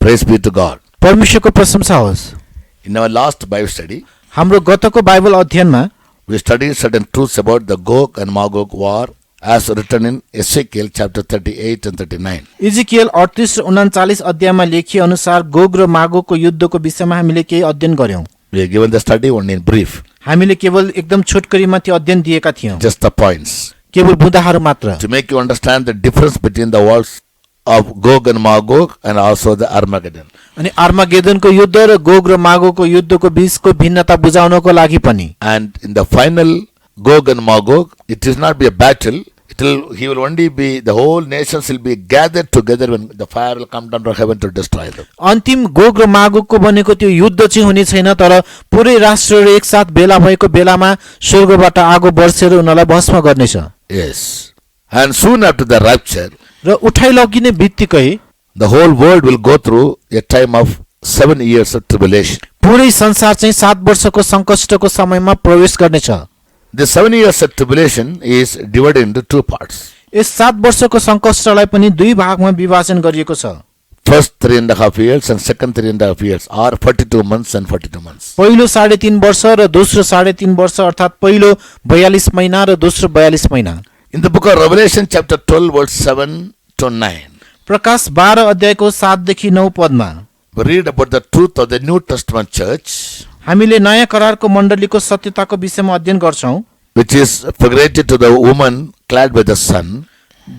Praise be to God. परमेश्वरको प्रशंसा होस्। In our last Bible study, हाम्रो गतको बाइबल अध्ययनमा we studied certain truths about the Gog and Magog war as written in Ezekiel chapter 38 and 39. Ezekiel 38 र 39 अध्यायमा लेखिए अनुसार Gog र मागोगको युद्धको विषयमा हामीले केही अध्ययन गर्यौं। We have given the study only in brief, हामीले केवल एकदम छोटकरीमा त्यो अध्ययन दिएका थियौं, just the points, केवल बुँदाहरू मात्र, to make you understand the difference between the wars of Gog and Magog and also the Armageddon. अनि आर्मागेदनको युद्ध र गोग र मागोगको युद्धको बीचको भिन्नता बुझाउनको लागि पनि। And in the final Gog and Magog, it will not be a battle. He will only be, the whole nations will be gathered together when the fire will come down from heaven to destroy them. अन्तिम Gog र मागोगको बनेको त्यो युद्ध चाहिँ हुने छैन, तर पुरै राष्ट्रहरू एकसाथ भेला भएको बेलामा स्वर्गबाट आगो बर्सेर उनीहरूलाई भस्म गर्नेछ। Yes. And soon after the rapture, र उठाइ लगिने बित्तिकै the whole world will go through a time of 7 years of tribulation. पुरै संसार चाहिँ 7 वर्षको संकष्टको समयमा प्रवेश गर्नेछ। The 7 years of tribulation is divided into 2 parts. यस 7 वर्षको संकष्टलाई पनि 2 भागमा विभाजन गरिएको छ। First 3.5 years and second 3.5 years are 42 months and 42 months. पहिलो 3.5 वर्ष र दोस्रो 3.5 वर्ष, अर्थात् पहिलो 42 महिना र दोस्रो 42 महिना। In the book of Revelation chapter 12 verse 7 to 9, प्रकाश 12 अध्यायको 7 देखि 9 पदमा we read about the truth of the New Testament church, हामीले नयाँ करारको मण्डलीको सत्यताको विषयमा अध्ययन गर्छौं, which is figurated to the woman clad by the sun,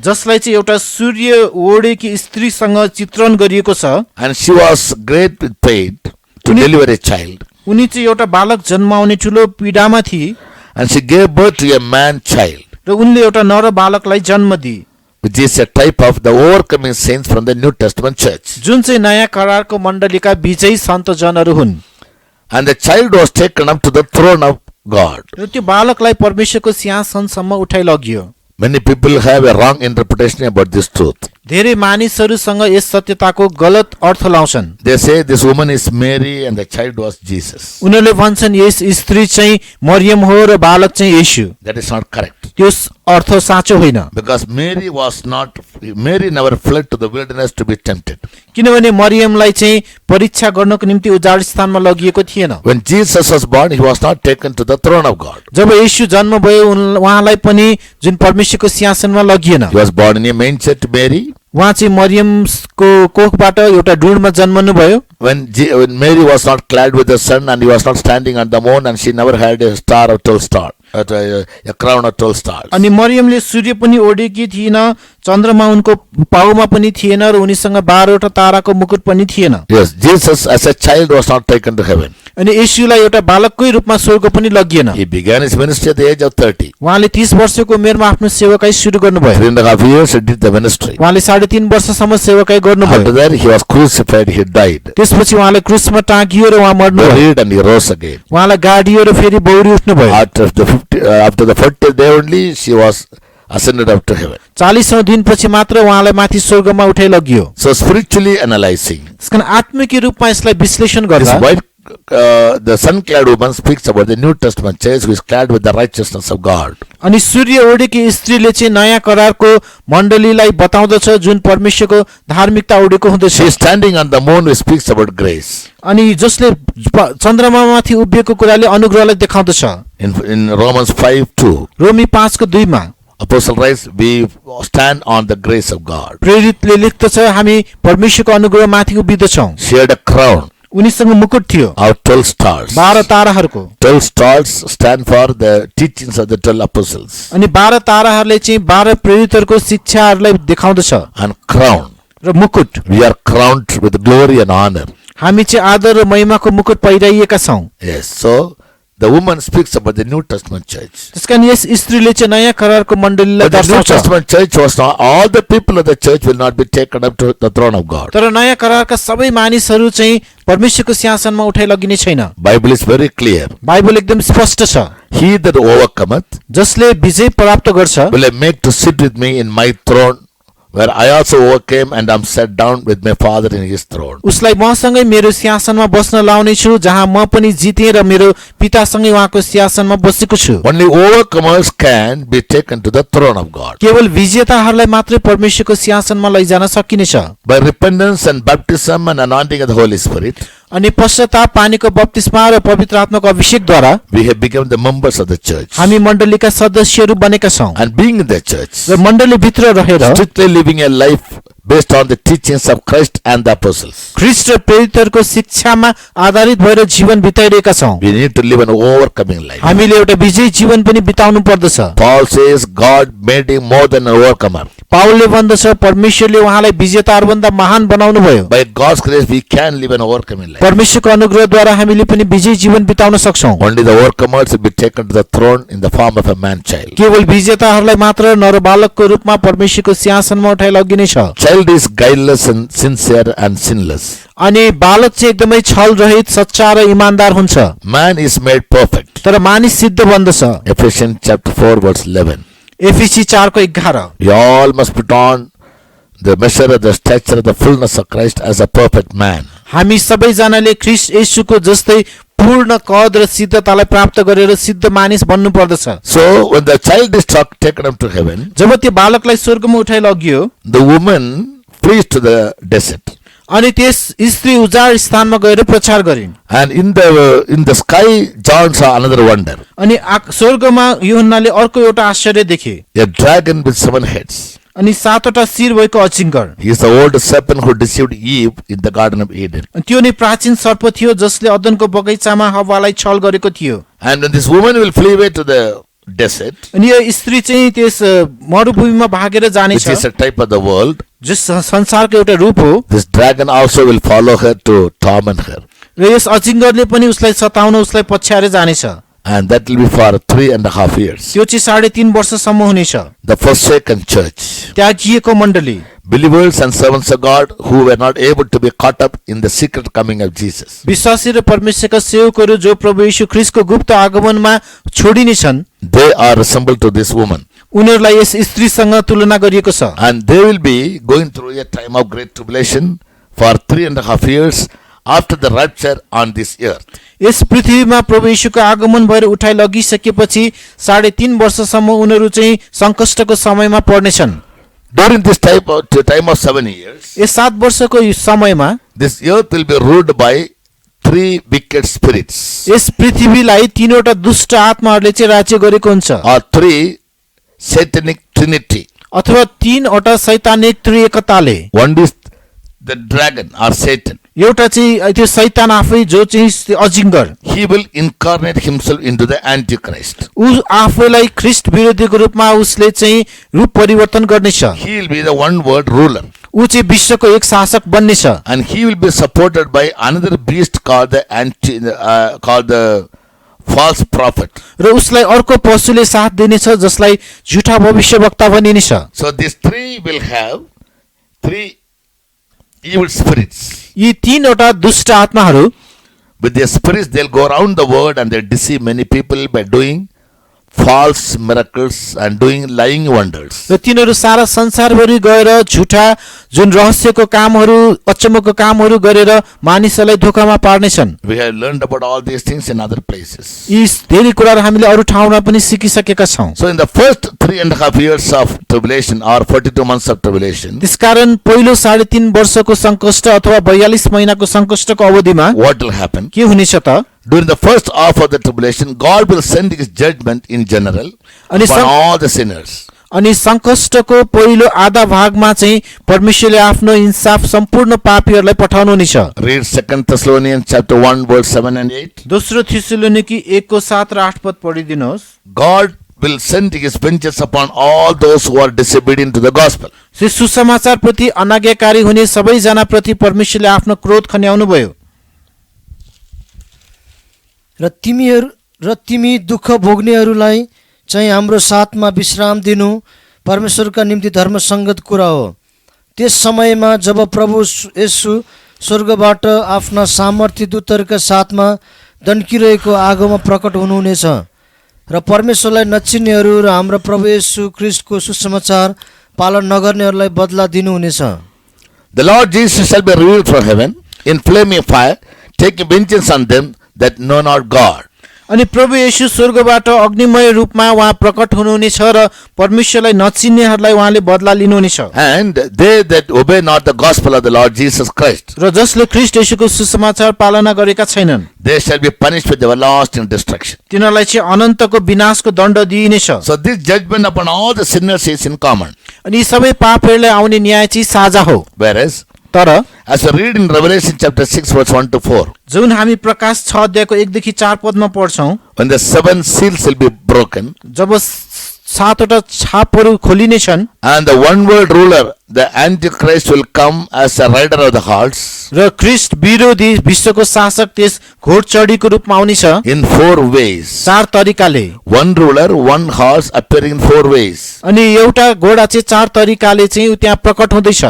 जसलाई चाहिँ एउटा सूर्य ओढेकी स्त्रीसँग चित्रण गरिएको छ। and she was great with pain to deliver a child, उनी चाहिँ एउटा बालक जन्माउने ठूलो पीडामा थिए and she gave birth to a man child, र उनले एउटा नर बालकलाई जन्म दिए, which is a type of the overcoming saints from the New Testament church. जुन चाहिँ नयाँ करारको मण्डलीका विजयी सन्तजनहरू हुन्। And the child was taken up to the throne of God. र त्यो बालकलाई परमेश्वरको सिंहासनसम्म उठाइ लगियो। Many people have a wrong interpretation about this truth. धेरै मानिसहरूसँग यस सत्यताको गलत अर्थ लाउँछन्। They say this woman is Mary and the child was Jesus. उनीहरूले भन्छन् यस स्त्री चाहिँ मरियम हो र बालक चाहिँ येशू। That is not correct. त्यो अर्थ साँचो होइन, Because Mary never fled to the wilderness to be tempted. किनभने मरियमलाई चाहिँ परीक्षा गर्नको निम्ति उजाड स्थानमा लगिएको थिएन। When Jesus was born, he was not taken to the throne of God. जब येशू जन्म भयो उहाँलाई पनि जुन परमेश्वरको सिंहासनमा लगिएन। He was born in a manger to Mary. उहाँ चाहिँ मरियमको कोखबाट एउटा ढुँडमा जन्मनु भयो। When Mary was not clad with the sun and he was not standing on the moon, and she never had a star of 12 stars, a crown of 12 stars. अनि मरियमले सूर्य पनि ओढेकी थिएन, चन्द्रमा उनको पाउमा पनि थिएन र उनीसँग 12 वटा ताराको मुकुट पनि थिएन। Yes, Jesus as a child was not taken to heaven. अनि येशूलाई एउटा बालककै रूपमा स्वर्ग पनि लगिएन। He began his ministry at the age of 30. उहाँले 30 वर्षको उमेरमा आफ्नो सेवाकाई सुरु गर्नुभयो। 3.5 years he did the ministry. उहाँले 3.5 वर्षसम्म सेवाकाई गर्नुभयो। After that he was crucified, he died. त्यसपछि उहाँले क्रुसमा टाँगियो र उहाँ मर्नुभयो। Buried and he rose again. उहाँलाई गाडियो र फेरि बौरी उठ्नुभयो। After the 40th day only she was ascended up to heaven. 40औं दिनपछि मात्र उहाँलाई माथि स्वर्गमा उठाइ लगियो। So spiritually analyzing, त्यसकारण आत्मिक रूपमा यसलाई विश्लेषण this गर्दा white the sun-clad woman speaks about the New Testament church who is clad with the righteousness of God. अनि सूर्य ओढेकी स्त्रीले चाहिँ नयाँ करारको मण्डलीलाई बताउँदछ जुन परमेश्वरको धार्मिकता ओढेको हुँदछ। She is standing on the moon who speaks about grace. अनि जसले चन्द्रमामाथि उभिएको कुराले अनुग्रहलाई देखाउँदछ। In Romans 5:2, रोमी 5:2 मा Apostle writes, we stand on the grace of God. प्रेरितले लेख्दछ हामी परमेश्वरको अनुग्रहमाथि उभिदछौं। She had a crown उनीसँग मुकुट थियो of 12 stars. 12 ताराहरूको। 12 stars stand for the teachings of the 12 apostles. अनि 12 ताराहरूले चाहिँ 12 प्रेरितहरूको शिक्षाहरूलाई देखाउँदछ। And crown, र मुकुट, we are crowned with glory and honor. हामी चाहिँ आदर र महिमाको मुकुट पहिराइएका छौं। Yes, so the woman speaks about the New Testament church. त्यसकारण यस स्त्रीले चाहिँ नयाँ करारको मण्डलीलाई But the New दर्शाउँछ। Testament church was not, all the people of the church will not be taken up to the throne of God. तर नयाँ करारका सबै मानिसहरू चाहिँ परमेश्वरको सिंहासनमा उठाइ लगिने छैन। Bible is very clear. Bible एकदम स्पष्ट छ। He that overcometh जसले विजय प्राप्त गर्छ will I make to sit with me in my throne where I also overcame and am set down with my Father in his throne. उसलाई मसँगै मेरो सिंहासनमा बस्न लाउने छु, जहाँ म पनि जितेँ र मेरो पितासँगै उहाँको सिंहासनमा बसेको छु। Only overcomers can be taken to the throne of God. केवल विजेताहरूलाई मात्रै परमेश्वरको सिंहासनमा लैजान सकिनेछ। By repentance and baptism and anointing of the Holy Spirit, अनि पश्चाताप, पानीको बप्तिस्मा र पवित्र आत्माको अभिषेकद्वारा we have become the members of the church. हामी मण्डलीका सदस्यहरू बनेका छौँ And being in the church, र मण्डलीभित्र रहेर strictly living a life based on the teachings of Christ and the apostles, ख्रीष्ट र प्रेरितहरूको शिक्षामा आधारित भएर जीवन बिताइरहेका छौँ। we need to live an overcoming life. हामीले एउटा विजयी जीवन पनि बिताउनु पर्दछ। Paul says God made him more than an overcomer. पाउलले भन्दछ परमेश्वरले उहाँलाई विजेताहरूभन्दा महान बनाउनु भयो। By God's grace, we can live an overcoming life. परमेश्वरको अनुग्रहद्वारा हामीले पनि विजयी जीवन बिताउन सक्छौँ। Only the overcomers will be taken to the throne in the form of a man child. केवल विजेताहरूलाई मात्र नरबालकको रूपमा परमेश्वरको सिंहासनमा उठाइ लगिनेछ। Child is guileless and sincere and sinless. अनि बालक चाहिँ एकदमै छल रहित, सच्चा र इमानदार हुन्छ। Man is made perfect. तर मानिस सिद्ध बन्दछ। Ephesians chapter 4 verse 11. एफिसी 4:11। We all must put on the measure of the stature of the fullness of Christ as a perfect man. हामी सबैजनाले ख्रीष्ट येशूको जस्तै पूर्ण कद र सिद्धतालाई प्राप्त गरेर सिद्ध मानिस बन्नु पर्दछ। So when the child is taken up to heaven, जब त्यो बालकलाई स्वर्गमा उठाइ लगियो, the woman flees to the desert. अनि त्यस स्त्री उजाड स्थानमा गएर प्रचार गरिन्। And in the sky, John saw another wonder. अनि स्वर्गमा यूहन्नाले अर्को एउटा आश्चर्य देखे। A dragon with 7 heads. अनि 7वटा शिर भएको अजिङ्गर। He is the old serpent who deceived Eve in the Garden of Eden. त्यो नै प्राचीन सर्प थियो जसले अदनको बगैँचामा हव्वालाई छल गरेको थियो। And when this woman will flee away to the desert, अनि यो स्त्री चाहिँ त्यस मरुभूमिमा भागेर जानेछ, which is a type of the world, जस संसारको एउटा रूप हो। this dragon also will follow her to torment her. र यस अजिङ्गरले पनि उसलाई सताउन, उसलाई पछ्याएर जानेछ। And that will be for 3.5 years. त्यो चाहिँ 3.5 वर्षसम्म हुनेछ। The forsaken church. त्यागिएको मण्डली, Believers and servants of God who were not able to be caught up in the secret coming of Jesus. विश्वासी र परमेश्वरका सेवकहरू जो प्रभु येशू ख्रीष्टको गुप्त आगमनमा छोडिनेछन्, They are resembled to this woman. उनीहरूलाई यस स्त्रीसँग तुलना गरिएको छ। And they will be going through a time of great tribulation for 3.5 years after the rapture on this earth. यस पृथ्वीमा प्रभु येशूको आगमन भएर उठाइ लगिसकेपछि 3.5 वर्षसम्म उनीहरू चाहिँ सङ्कष्टको समयमा पर्नेछन्। During this time of 7 years, यस 7 वर्षको यो समयमा this earth will be ruled by 3 wicked spirits, यस पृथ्वीलाई 3वटा दुष्ट आत्माहरूले चाहिँ राज्य गरेको हुन्छ, or 3 satanic trinity. अथवा 3वटा शैतानिक त्रिएकताले। One is the dragon or Satan. एउटा चाहिँ त्यो शैतान आफै जो चाहिँ अजिङ्गर, He will incarnate himself into the Antichrist. ऊ आफैलाई ख्रीष्ट विरोधीको रूपमा उसले चाहिँ रूप परिवर्तन गर्नेछ। He will be the one world ruler. ऊ चाहिँ विश्वको एक शासक बन्नेछ। And he will be supported by another beast called the false prophet. र उसलाई अर्को पशुले साथ दिनेछ जसलाई झुटा भविष्यवक्ता भनिनेछ। So these 3 will have 3 evil spirits. यी 3वटा दुष्ट आत्माहरू With their spirits, they'll go around the world and they'll deceive many people by doing false miracles and doing lying wonders. र तिनीहरू सारा संसारभरि गएर झुटा जुन रहस्यको कामहरू, अचम्मको कामहरू गरेर मानिसहरूलाई धोकामा पार्नेछन्। We have learned about all these things in other places. यी धेरै कुराहरू हामीले अरू ठाउँमा पनि सिकिसकेका छौँ। So in the first 3.5 years of tribulation or 42 months of tribulation, त्यसकारण पहिलो 3.5 वर्षको सङ्कष्ट अथवा 42 महिनाको सङ्कष्टको अवधिमा what will happen? के हुनेछ त? During the first half of the tribulation, God will send his judgment in general upon all the sinners. अनि सङ्कष्टको पहिलो आधा भागमा चाहिँ परमेश्वरले आफ्नो इन्साफ सम्पूर्ण पापीहरूलाई पठाउनुहुनेछ। Read 2 Thessalonians chapter 1 verse 7 and 8. दोस्रो थिस्सलुनीकी 1:7 र 8 पद पढिदिनुहोस्। God will send his vengeance upon all those who are disobedient to the gospel. सुसमाचार प्रति अनाज्ञाकारी हुने सबैजना प्रति परमेश्वरले आफ्नो क्रोध खन्याउनु भयो। र तिमी दुःख भोग्नेहरूलाई चाहिँ हाम्रो साथमा विश्राम दिनु परमेश्वरका निम्ति धर्मसङ्गत कुरा हो। त्यस समयमा जब प्रभु येशू स्वर्गबाट आफ्ना सामर्थ्य दूतहरूका साथमा दन्किरहेको आगोमा प्रकट हुनुहुनेछ र परमेश्वरलाई नचिन्नेहरू र हाम्रो प्रभु येशू ख्रीष्टको सुसमाचार पालन नगर्नेहरूलाई बदला दिनुहुनेछ। The Lord Jesus shall be revealed from heaven in flaming fire, taking vengeance on them that know not God. अनि प्रभु येशू स्वर्गबाट अग्निमय रूपमा उहाँ प्रकट हुनुहुनेछ र परमेश्वरलाई नचिन्नेहरूलाई उहाँले बदला लिनुहुनेछ। And they that obey not the gospel of the Lord Jesus Christ, र जसले ख्रीष्ट येशूको सुसमाचार पालना गरेका छैनन् they shall be punished with everlasting destruction. तिनीहरूलाई चाहिँ अनन्तको विनाशको दण्ड दिइनेछ। So this judgment upon all the sinners is in common. अनि यी सबै पापीहरूलाई आउने न्याय चाहिँ साझा हो। Whereas, तर as we read in Revelation chapter 6 verse 1 to 4, जुन हामी प्रकाश 6 अध्यायको 1 देखि 4 पदमा पढ्छौं, when the seven seals will be broken, job 7वटा छापहरू खोलिनेछन् and the one world ruler, the Antichrist, will come as a rider of the horse र ख्रीष्ट विरोधी विश्वको शासक त्यस घोडचढीको रूपमा आउनेछ in 4 ways. 4 तरिकाले। One ruler, one horse appearing in 4 ways. अनि एउटा घोडा चाहिँ 4 तरिकाले चाहिँ त्यहाँ प्रकट हुँदैछ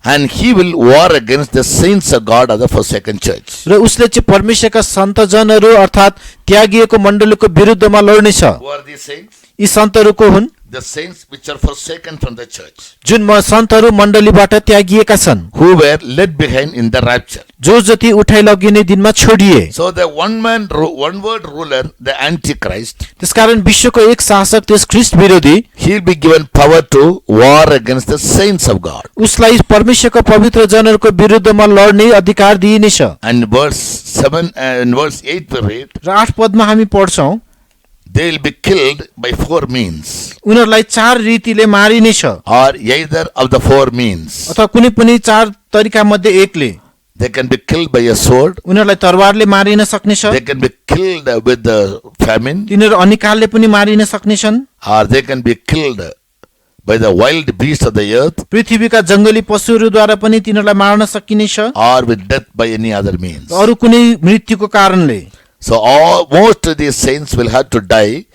And he will war against the saints of God of the forsaken church. र उसले चाहिँ परमेश्वरका सन्तजनहरू अर्थात् त्यागिएको मण्डलीको विरुद्धमा लड्नेछ। Who are these saints? यी सन्तहरू को हुन्? The saints which are forsaken from the church, जुन सन्तहरू मण्डलीबाट त्यागिएका छन्, who were led behind in the rapture. जो जति उठाइ लगिने दिनमा छोडिए। So the one word ruler, the Antichrist, त्यसकारण विश्वको एक शासक त्यस ख्रीष्ट विरोधी, he will be given power to war against the saints of God. उसलाई परमेश्वरका पवित्र जनहरूको विरुद्धमा लड्ने अधिकार दिइनेछ। And verse 7 and verse 8 we read, र 8 पदमा हामी पढ्छौं, they will be killed by 4 means, उनीहरूलाई 4 रीतिले मारिनेछ, or either of the 4 means. अथवा कुनै पनि 4 तरिका मध्ये एकले। They can be killed by a sword, उनीहरूलाई तरवारले मारिन सक्नेछ, they can be killed with the famine, तिनीहरू अनिकालले पनि मारिन सक्नेछन्, or they can be killed by the wild beasts of the earth, पृथ्वीका जंगली पशुहरूद्वारा पनि तिनीहरूलाई मार्न सकिनेछ, or with death by any other means. अरू कुनै मृत्युको कारणले। So most of these saints will have to die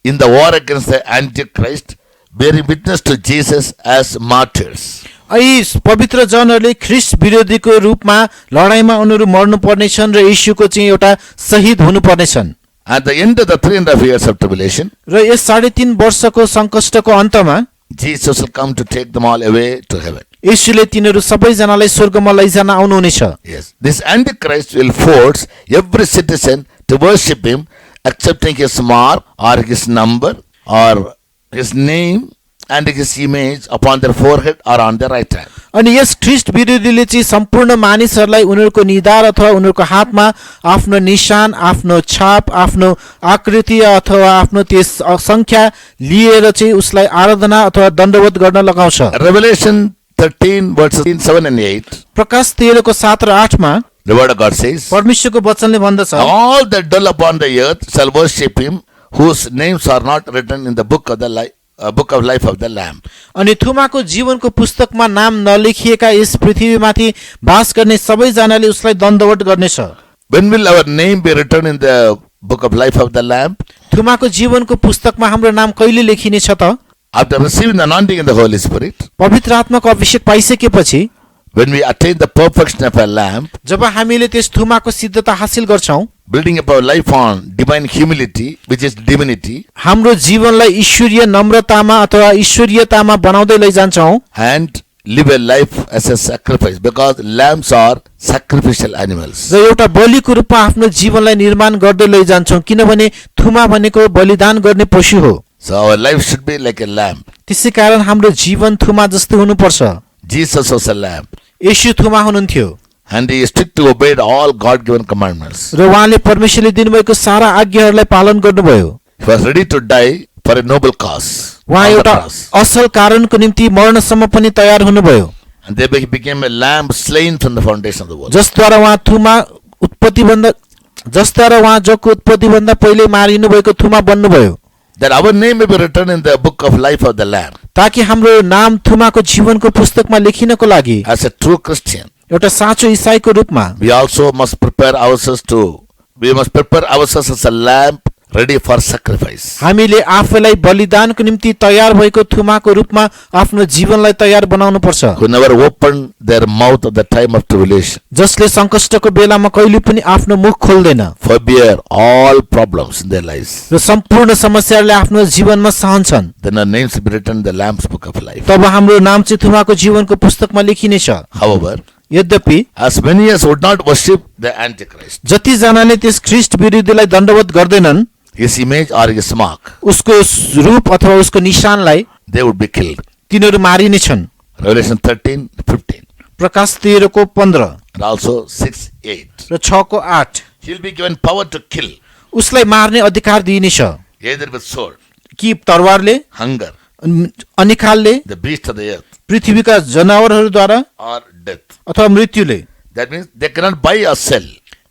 in the war against the Antichrist, bearing witness to Jesus as martyrs. यी पवित्र जनहरूले ख्रीष्ट विरोधीको रूपमा लडाईमा उनीहरू मर्नु पर्नेछन् र येशूको चाहिँ एउटा शहीद हुनु पर्नेछन्। At the end of the 3.5 years of tribulation, र यस 3.5 वर्षको संकष्टको अन्तमा Jesus will come to take them all away to heaven. येशूले तिनीहरू सबैजनालाई स्वर्गमा लैजान आउनुहुनेछ। Yes, this Antichrist will force every citizen to worship him, accepting his mark or his number or his name and his image upon their forehead or on their right hand. अनि यस ख्रीष्ट विरोधीले चाहिँ सम्पूर्ण मानिसहरूलाई उनीहरूको निधार अथवा उनीहरूको हातमा आफ्नो निशान, आफ्नो छाप, आफ्नो आकृति अथवा आफ्नो त्यस संख्या लिएर चाहिँ उसलाई आराधना अथवा दण्डवत गर्न लगाउँछ। Revelation 13 verses 7 and 8, प्रकाश 13 को 7 र 8 मा the word of God says, परमेश्वरको वचनले भन्दछ, all that dwell upon the earth shall worship him, whose names are not written in the book of life of the Lamb. अनि थुमाको जीवनको पुस्तकमा नाम नलेखिएका यस पृथ्वीमाथि वास गर्ने सबैजनाले उसलाई दण्डवत गर्नेछ। When will our name be written in the book of life of the Lamb? थुमाको जीवनको पुस्तकमा हाम्रो नाम कहिले लेखिनेछ त? After receiving the anointing in the Holy Spirit, पवित्र आत्माको अभिषेक पाइसकेपछि, when we attain the perfection of a lamb, जब हामीले त्यस थुमाको सिद्धता हासिल गर्छौं, building up our life on divine humility, which is divinity, हाम्रो जीवनलाई ईश्वरीय नम्रतामा अथवा ईश्वरीयतामा बनाउँदै लैजान्छौं, and live a life as a sacrifice, because lambs are sacrificial animals. र एउटा बलिको रूपमा आफ्नो जीवनलाई निर्माण गर्दै लैजान्छौं, किनभने थुमा भनेको बलिदान गर्ने पशु हो। So our life should be like a lamb. त्यसै कारण हाम्रो जीवन थुमा जस्तो हुनुपर्छ। Jesus was a lamb, येशू थुमा हुनुहुन्थ्यो and he strictly obeyed all God-given commandments. र उहाँले परमेश्वरले दिनुभएको सारा आज्ञाहरूलाई पालन गर्नुभयो। He was ready to die for a noble cause. उहाँ on the एउटा cross. असल कारणको निम्ति मर्नसम्म पनि तयार हुनुभयो, And they became a lamb slain from the foundation of the world. जसद्वारा उहाँ जगको उत्पत्तिभन्दा पहिले मारिनु भएको थुमा बन्नुभयो, That our name may be written in the book of life of the Lamb. ताकि हाम्रो नाम थुमाको जीवनको पुस्तकमा लेखिनको लागि As a true Christian, एउटा साँचो ईसाईको रूपमा we must prepare ourselves as a lamb ready for sacrifice. हामीले आफैलाई बलिदानको निम्ति तयार भएको थुमाको रूपमा आफ्नो जीवनलाई तयार बनाउनु पर्छ। Who never opened their mouth at the time of tribulation. जसले सङ्कष्टको बेलामा कहिले पनि आफ्नो मुख खोल्दैन Forbear all problems in their lives. र सम्पूर्ण समस्याहरूले आफ्नो जीवनमा सहन्छन्। Then our names will be written in the Lamb's book of life. तब हाम्रो नाम चाहिँ थुमाको जीवनको पुस्तकमा लेखिनेछ। However, यद्यपि as many as would not worship the Antichrist, जतिजनाले त्यस ख्रीष्ट विरोधीलाई दण्डवत गर्दैनन्, his image or his mark, उसको रूप अथवा उसको निशानलाई, they would be killed. तिनीहरू मारिनेछन्। Revelation 13:15 प्रकाश 13 को 15 and also 6:8. र 6 को 8 He'll be given power to kill, उसलाई मार्ने अधिकार दिइनेछ, either with sword, कि तरवारले, hunger, अनिकालले, the beast of the earth, पृथ्वीका जनावरहरूद्वारा or death. अथवा मृत्युले। That means they cannot buy or sell,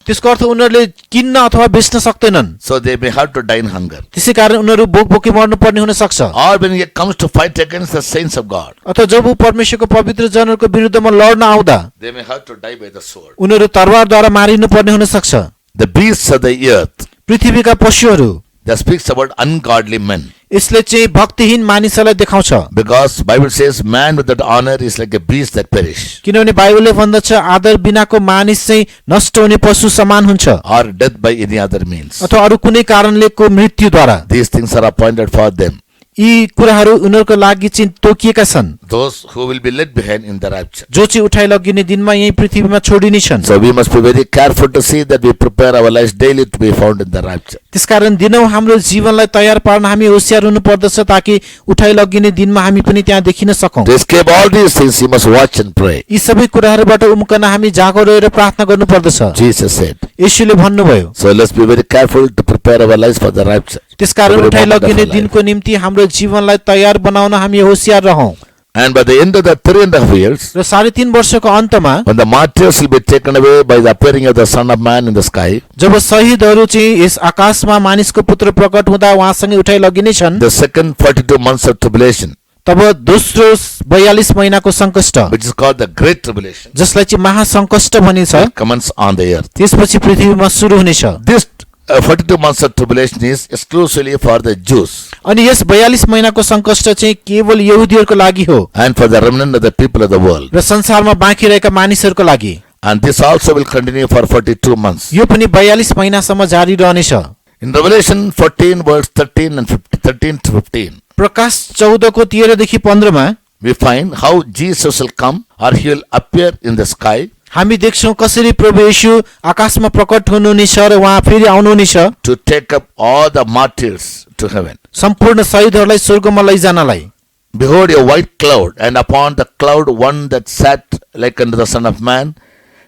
त्यसको अर्थ उनीहरूले किन्न अथवा बेच्न सक्दैनन्। so they may have to die in hunger. त्यसै कारण उनीहरू भोक भोकै मर्नु पर्ने हुन सक्छ। Or when it comes to fight against the saints of God, अथवा जब ऊ परमेश्वरको पवित्र जनहरूको विरुद्धमा लड्न आउँदा they may have to die by the sword. उनीहरू तरवारद्वारा मारिनु पर्ने हुन सक्छ। The beasts of the earth, पृथ्वीका पशुहरू, that speaks about ungodly men. यसले चाहिँ भक्तिहीन मानिसहरूलाई देखाउँछ। Because Bible says man without honor is like a beast that perish, किनभने बाइबलले भन्दछ आदर बिनाको मानिस चाहिँ नष्ट हुने पशु समान हुन्छ, or death by any other means. अथवा अरू कुनै कारणले को मृत्युद्वारा। These things are appointed for them, यी कुराहरू उनीहरूको लागि चाहिँ तोकिएका छन्, those who will be led behind in the rapture. जो चाहिँ उठाइ लगिने दिनमा यही पृथ्वीमा छोडिनेछन्। So we must be very careful to see that we prepare our lives daily to be found in the rapture. त्यसकारण दिनौ हाम्रो जीवनलाई तयार पार्न हामी होशियार हुनु पर्दछ, ताकि उठाइ लगिने दिनमा हामी पनि त्यहाँ देखिन सकौं। To escape all these things, you must watch and pray. यी सबै कुराहरूबाट उम्कन हामी जागो रहेर प्रार्थना गर्नु पर्दछ, Jesus said. येशूले भन्नुभयो। So let's be very careful to prepare our lives for the rapture. त्यसकारण Every उठाइ moment of लगिने our life. दिनको निम्ति हाम्रो जीवनलाई तयार बनाउन हामी होशियार रहौं। And by the end of the 3.5 years, र 3.5 वर्षको अन्तमा when the martyrs will be taken away by the appearing of the Son of Man in the sky, जब शहीदहरू चाहिँ यस आकाशमा मानिसको पुत्र प्रकट हुँदा उहाँसँगै उठाइ लगिनेछन्, the second 42 months of tribulation, तब दोस्रो 42 महिनाको संकष्ट, which is called the Great Tribulation, जसलाई चाहिँ महासंकष्ट भनिन्छ, commence on the earth. त्यसपछि पृथ्वीमा सुरु हुनेछ। This 42 months of tribulation is exclusively for the Jews अनि यस 42 महिनाको संकष्ट चाहिँ केवल यहुदीहरूको लागि हो and for the remnant of the people of the world. र संसारमा बाँकी रहेका मानिसहरूको लागि। And this also will continue for 42 months. यो पनि 42 महिनासम्म जारी रहनेछ। In Revelation 14 verse 13 and 13 to 15, प्रकाश 14 को 13 देखि 15 मा we find how Jesus will come, or he will appear in the sky हामी देख्छौं कसरी प्रभु येशू आकाशमा प्रकट हुनुहुनेछ र उहाँ फेरि आउनुहुनेछ to take up all the martyrs to heaven. सम्पूर्ण शहीदहरूलाई स्वर्गमा लैजानलाई। Behold a white cloud, and upon the cloud one that sat like unto the Son of Man,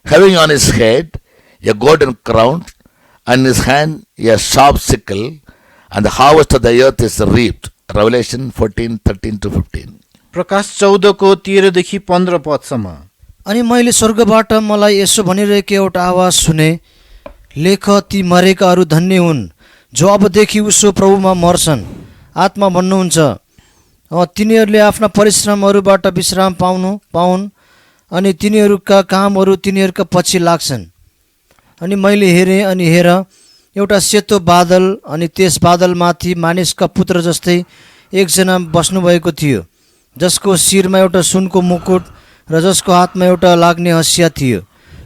having on his head a golden crown, and in his hand a sharp sickle, and the harvest of the earth is reaped. Revelation 14:13 to 15. प्रकाश 14 को 13 देखि 15 पदसम्म। अनि मैले स्वर्गबाट मलाई यसो भनिरहेको एउटा आवाज सुने, लेख ती मरेकाहरू धन्य हुन् जो अबदेखि उसो प्रभुमा मर्छन्। आत्मा भन्नुहुन्छ तिनीहरूले आफ्ना परिश्रमहरूबाट विश्राम पाउन् अनि तिनीहरूका कामहरू तिनीहरूका पछि लाग्छन्। अनि मैले हेरेँ, अनि हेर एउटा सेतो बादल, अनि त्यस बादलमाथि मानिसका पुत्र जस्तै एकजना बस्नुभएको थियो, जसको शिरमा एउटा सुनको मुकुट र जसको हातमा एउटा लाग्ने हँसिया थियो।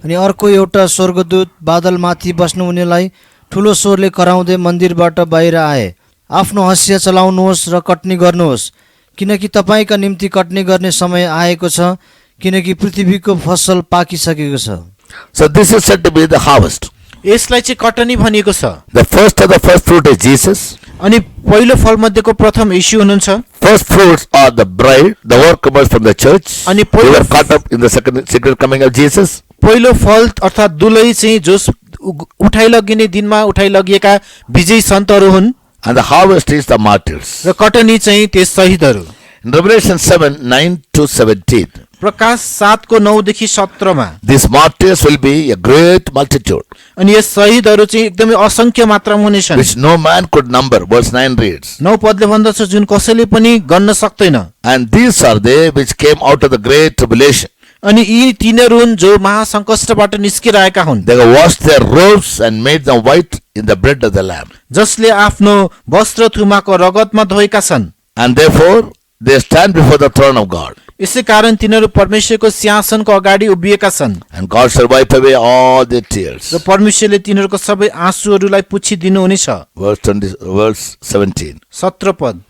अनि अर्को एउटा स्वर्गदूत बादलमाथि बस्नुहुनेलाई ठुलो स्वरले कराउँदै मन्दिरबाट बाहिर आए, आफ्नो हँसिया चलाउनुहोस् र कटनी गर्नुहोस्, किनकि तपाईँका निम्ति कटनी गर्ने समय आएको छ, किनकि पृथ्वीको फसल पाकिसकेको छ। So this is said to be the harvest. यसलाई चाहिँ कटनी भनिएको छ। The first of the first fruit is Jesus. अनि पहिलो फल मध्येको प्रथम येशू हुनुहुन्छ। First fruits are the bride, the overcomers from the church. अनि They were caught up in the second coming of Jesus. पहिलो फल अर्थात् दुलै चाहिँ जो उठाइ लगिने दिनमा उठाइ लगिएका विजयी सन्तहरू हुन्, And the harvest is the martyrs. र कटनी चाहिँ त्यस शहीदहरू। In Revelation 7:9 to 17, प्रकाश 7 को 9 देखि 17 मा these martyrs will be a great multitude, अनि यस शहीदहरू चाहिँ एकदमै असंख्य मात्रामा हुनेछन्, which no man could number. Verse 9 reads, 9 पदले भन्दछ जुन कसैले पनि गन्न सक्दैन। And these are they which came out of the great tribulation, अनि यी तिनीहरू हुन् जो महासङ्कष्टबाट निस्किरहेका हुन्, They have washed their robes and made them white in the blood of the Lamb. जसले आफ्नो वस्त्र थुमाको रगतमा धोएका छन्। And therefore, they stand before the throne of God. यसै कारण तिनीहरू परमेश्वरको सिंहासनको अगाडि उभिएका छन् And God shall wipe away all their tears. र परमेश्वरले तिनीहरूको सबै आँसुहरूलाई पुछिदिनुहुनेछ। Verse 17. 17 पद।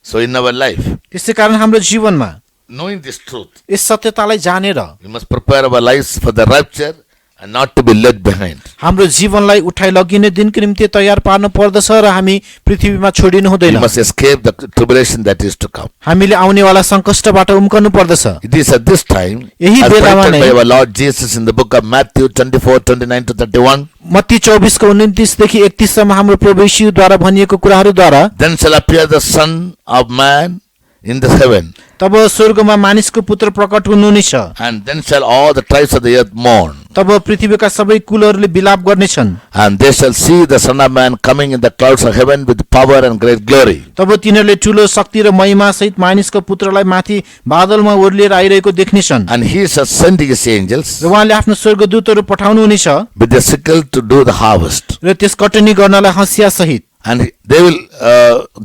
So in our life, यसै कारण हाम्रो जीवनमा knowing this truth, यस सत्यतालाई जानेर we must prepare our lives for the rapture and not to be led behind. हाम्रो जीवनलाई उठाइ लगिने दिनको निम्ति तयार पार्नु पर्दछ र हामी पृथ्वीमा छोडिनु We हुँदैन। must escape the tribulation that is to come. हामीले आउनेवाला सङ्कष्टबाट उम्कनु पर्दछ। It is at this time, यही as बेलामा predicted नै by our Lord Jesus in the book of Matthew 24:29-31, Matthew 24 को 29 देखि 31 सम्म हाम्रो प्रभु येशूद्वारा भनिएको कुराहरूद्वारा then shall appear the Son of Man in the heaven, तब स्वर्गमा मानिसको पुत्र प्रकट हुनुहुनेछ। and then shall all the tribes of the earth mourn, तब पृथ्वीका सबै कुलहरूले विलाप गर्नेछन्। and they shall see the Son of Man coming in the clouds of heaven with power and great glory. तब तिनीहरूले ठुलो शक्ति र महिमा सहित मानिसको पुत्रलाई माथि बादलमा ओर्लिएर आइरहेको देख्नेछन् And he shall send his angels र उहाँले आफ्नो स्वर्गदूतहरू पठाउनुहुनेछ with the sickle to do the harvest, र त्यस कटनी गर्नलाई हँसिया सहित, and they will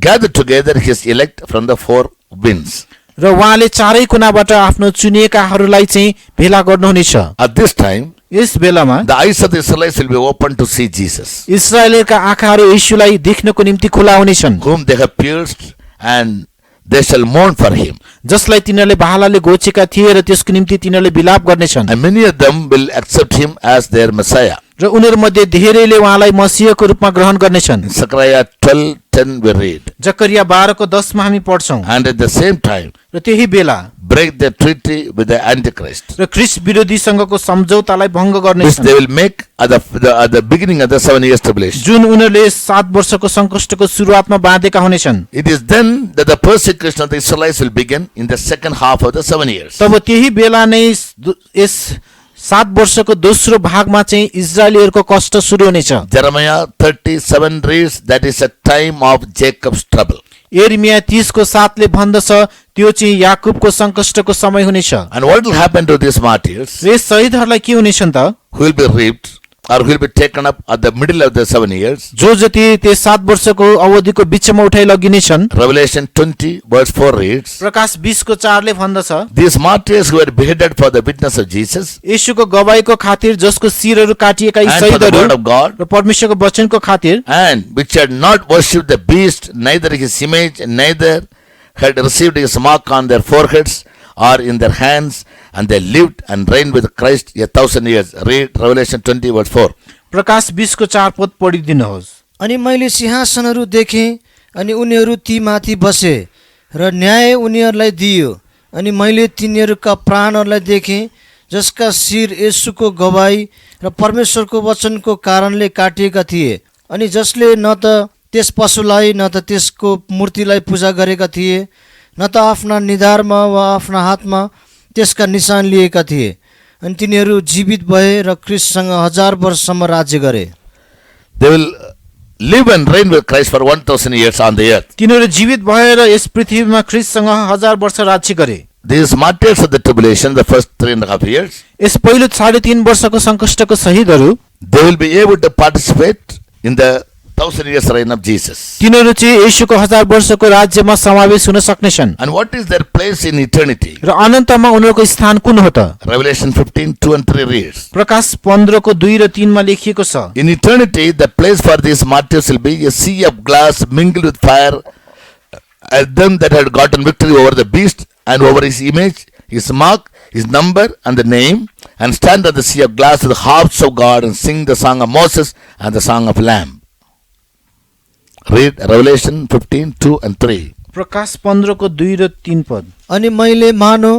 gather together his elect from the four winds. र उहाँले चारै कुनाबाट आफ्नो चुनिएकाहरूलाई चाहिँ भेला गर्नुहुनेछ। At this time, यस बेलामा the eyes of the Israelites will be open to see Jesus, इस्राएलका आँखाहरू येशूलाई देख्नको निम्ति खुला हुनेछन्, whom they have pierced, and they shall mourn for him. जसलाई तिनीहरूले भालाले घोचेका थिए र त्यसको निम्ति तिनीहरूले विलाप गर्नेछन्। And many of them will accept him as their Messiah. र उनीहरूमध्ये धेरैले उहाँलाई मसीहको रूपमा ग्रहण गर्नेछन्। In Zechariah 12:10 we read, जकरिया 12 को 10 मा हामी पढ्छौं। and at the same time र त्यही बेला break the treaty with the Antichrist, र ख्रिस्ट विरोधीसँगको सम्झौतालाई भङ्ग which गर्नेछन्, they will make at the beginning of the 7 years tribulation. जुन उनीहरूले 7 वर्षको सङ्कष्टको सुरुवातमा बाँधेका हुनेछन्। It is then that the persecution of the Israelites will begin in the second half of the 7 years. तब त्यही बेला नै यस 7 वर्षको दोस्रो भागमा चाहिँ इजरायलीहरूको कष्ट सुरु हुनेछ। Jeremiah 37 reads, that is a time of Jacob's trouble. यिर्मया 30 को 7 ले भन्दछ त्यो चाहिँ याकुबको सङ्कष्टको समय हुनेछ। And what will happen to these martyrs र यस शहीदहरूलाई के हुनेछन् त, who will be reaped or who will be taken up at the middle of the 7 years? जो जति त्यस 7 वर्षको अवधिको बिचमा उठाइ लगिनेछन्। Revelation 20 verse 4 reads, प्रकाश 20 को 4 ले भन्दछ these martyrs who were beheaded for the witness of Jesus येशूको गवाईको खातिर जसको शिरहरू काटिएका यी and for the शहीदहरू word of God, र परमेश्वरको वचनको खातिर, and which had not worshipped the beast, neither his image, neither had received his mark on their foreheads or in their hands, and they lived and reigned with Christ 1,000 years. Read Revelation 20 verse 4. प्रकाश 20 को 4 पद पढिदिनुहोस्। अनि मैले सिंहासनहरू देखेँ अनि उनीहरू ती माथि बसे र न्याय उनीहरूलाई दियो। अनि मैले तिनीहरूका प्राणहरूलाई देखेँ जसका शिर येशूको गवाई र परमेश्वरको वचनको कारणले काटिएका थिए, अनि जसले न त त्यस पशुलाई न त त्यसको मूर्तिलाई पूजा गरेका थिए, न त आफ्ना निधारमा वा आफ्ना हातमा त्यसका निशान लिएका थिए। अनि तिनीहरू जीवित भए र ख्रिस्टसँग 1000 वर्षसम्म राज्य गरे। They will live and reign with Christ for 1,000 years on the earth. तिनीहरू जीवित भएर यस पृथ्वीमा ख्रिस्टसँग 1000 वर्ष राज्य गरे। These martyrs of the tribulation, the first 3.5 years, यस पहिलो 3.5 वर्षको सङ्कष्टको शहीदहरू they will be able to participate in the 1,000 years reign of Jesus. तिनीहरू चाहिँ येशूको 1000 वर्षको राज्यमा समावेश हुन सक्नेछन्। And what is their place in eternity? र अनन्तमा उनीहरूको स्थान कुन हो त? Revelation 15:2 and 3 reads, प्रकाश 15 को 2 र 3 मा लेखिएको छ, in eternity, the place for these martyrs will be a sea of glass mingled with fire, and them that had gotten victory over the beast and over his image, his mark, his number, and the name, and stand on the sea of glass with the harps of God and sing the song of Moses and the song of Lamb. Read Revelation 15:2 and 3. प्रकाश 15 को 2 र 3 पद। अनि मैले मानो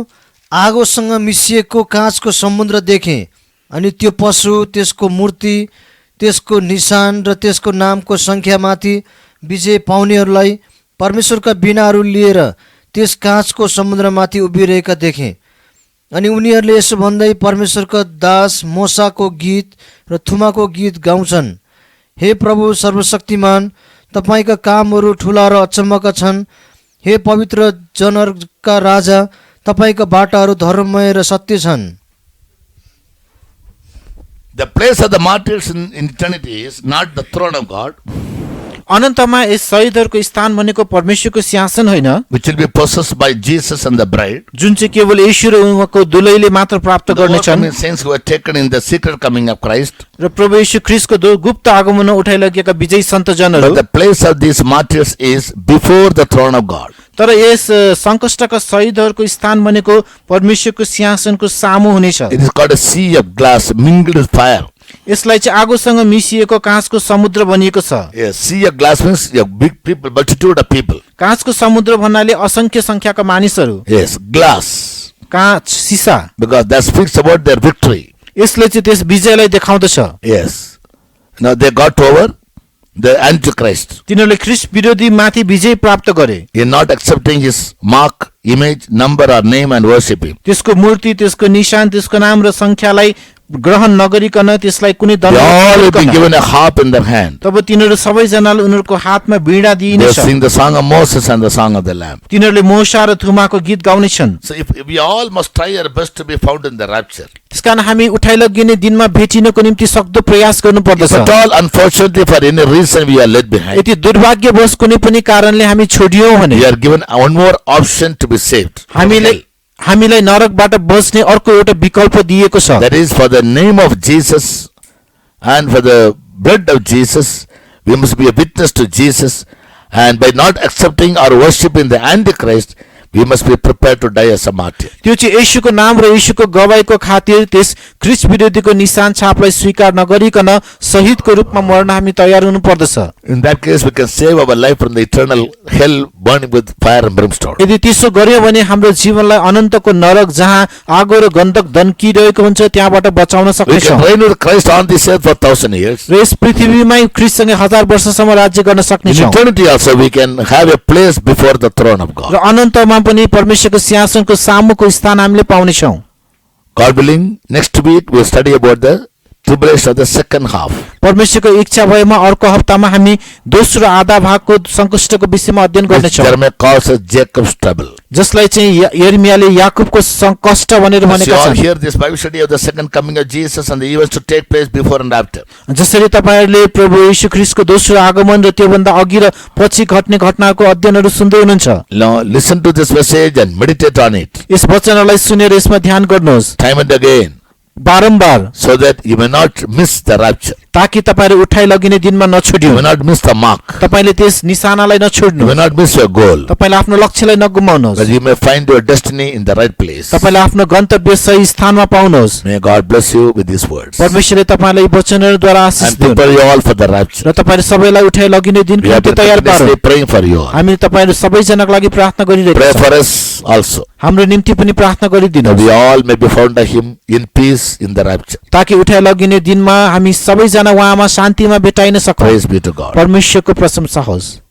आगोसँग मिसिएको काँचको समुद्र देखेँ, अनि त्यो पशु, त्यसको मूर्ति, त्यसको निशान र त्यसको नामको सङ्ख्यामाथि विजय पाउनेहरूलाई परमेश्वरका बिनाहरू लिएर त्यस काँचको समुद्रमाथि उभिरहेका देखेँ। अनि उनीहरूले यसो भन्दै परमेश्वरका दास मोसाको गीत र थुमाको गीत गाउँछन्, हे प्रभु सर्वशक्तिमान, तपाईँका कामहरू ठुला र अचम्मका छन्। हे पवित्र जनहरूका राजा, तपाईँका बाटाहरू धर्ममय र सत्य छन्। The place of the martyrs in eternity is not the throne of God, अनन्तमा यस शहीदहरूको स्थान भनेको परमेश्वरको सिंहासन होइन, which will be possessed by Jesus and the bride. जुन चाहिँ केवल येशू र उहाँको दुलैले मात्र प्राप्त The गर्नेछन्। overcoming saints who are taken in the secret coming of Christ. र प्रभु येशू ख्रीष्टको गुप्त आगमनमा उठाइलगेका विजयी सन्तजनहरू। But the place of these martyrs is before the throne of God. तर यस सङ्कष्टका शहीदहरूको स्थान भनेको परमेश्वरको सिंहासनको सामु हुनेछ। It is called a sea of glass mingled with fire. यसलाई चाहिँ आगोसँग मिसिएको काँचको समुद्र भनिएको छ। A sea of glass means a big people, multitude of people. काँचको समुद्र भन्नाले असंख्य संख्याका मानिसहरू। Yes, glass. काँच सिसा, Because that speaks about their victory. यसले चाहिँ त्यस विजयलाई देखाउँदछ। Yes. Now they got over the Antichrist तिनीहरूले ख्रीष्ट विरोधी माथि विजय प्राप्त गरे। in not accepting his mark, image, number or name and worship him. त्यसको मूर्ति, त्यसको निशान, त्यसको नाम र संख्यालाई ग्रहण नगरिकन त्यसलाई कुनै They all will be दण्ड given a harp in their hand. तब तिनीहरू सबैजनाले उनीहरूको हातमा वीणा They दिइनेछ। sing the song of Moses and the song of the Lamb. तिनीहरूले मोसा र थुमाको गीत गाउनेछन्। So if we all must try our best to be found in the rapture. त्यसकारण हामी उठाइलगिने दिनमा भेटिनको निम्ति सक्दो प्रयास गर्नु If पर्दछ। at all unfortunately for any reason we are left behind, यदि दुर्भाग्यवश कुनै पनि कारणले हामी छोडियौँ भने we are given one more option to be saved. from hell. हामीलाई नरकबाट बच्ने अर्को एउटा विकल्प दिएको छ। That is for the name of Jesus and for the blood of Jesus, we must be a witness to Jesus. And by not accepting or worshiping the Antichrist, we must be prepared to die as a martyr. त्यो चाहिँ येशूको नाम र येशूको गवाईको खातिर त्यस ख्रीष्ट विरोधीको निशान छापलाई स्वीकार नगरिकन शहीदको रूपमा मर्न हामी तयार हुनु पर्दछ। In that case, we can save our life from the eternal hell burning with fire and brimstone. यदि त्यसो गर्यो भने हाम्रो जीवनलाई अनन्तको नरक जहाँ आगो र गन्धक दन्किरहेको हुन्छ त्यहाँबाट बचाउन We सक्नेछौँ। can reign with Christ on this earth for 1,000 years. र यस पृथ्वीमै ख्रीष्टसँगै 1000 वर्षसम्म राज्य गर्न In सक्नेछौँ। eternity also, we can have a place before the throne of र God. अनन्तमा पनि परमेश्वरको सिंहासनको सामुको स्थान हामीले पाउनेछौँ। God willing, next week we'll study about the tribulation of the second half. परमेश्वरको इच्छा भएमा अर्को हप्तामा हामी दोस्रो आधा भागको सङ्कष्टको विषयमा अध्ययन Which गर्नेछौँ, Jeremiah calls as Jacob's trouble. जसलाई चाहिँ यिर्मयाले याकुबको कष्ट भनेर As you भनेका all छन्। hear this Bible study of the second coming of Jesus and the events to take place before and after. जसरी तपाईँहरूले प्रभु येशू ख्रीष्टको दोस्रो आगमन र त्योभन्दा अघि र पछि घट्ने घटनाको अध्ययनहरू सुन्दै हुनुहुन्छ। Now listen to this message and meditate on it यस वचनलाई सुनेर यसमा ध्यान गर्नुहोस् time and again, बारम्बार, so that you may not miss the rapture. ताकि तपाईँहरू उठाइ लगिने दिनमा You नछोड्नु, may not miss the mark. तपाईँले त्यस निशानालाई You नछोड्नु, may not miss your goal. तपाईँले आफ्नो लक्ष्यलाई नगुमाउनुहोस्, But you may find your destiny in the right place. तपाईँले आफ्नो गन्तव्य सही स्थानमा पाउनुहोस्। May God bless you with these words. परमेश्वरले तपाईँलाई यी वचनहरूद्वारा आशिष And दिउन् prepare you all for the rapture. र तपाईँले सबैलाई उठाइ लगिने दिनको We have निम्ति been तयार continuously पारौँ। praying for you all. हामी तपाईँहरू सबैजनाको लागि प्रार्थना Pray गरिरहेका for छौँ। us also. हाम्रो निम्ति पनि प्रार्थना That गरिदिनुहोस् we all may be found of Him in peace in the rapture. ताकि उठाइ लगिने दिनमा हामी सबैजना उहाँमा शान्तिमा भेटाइन सकौँ। Praise be to God. परमेश्वरको प्रशंसा होस्।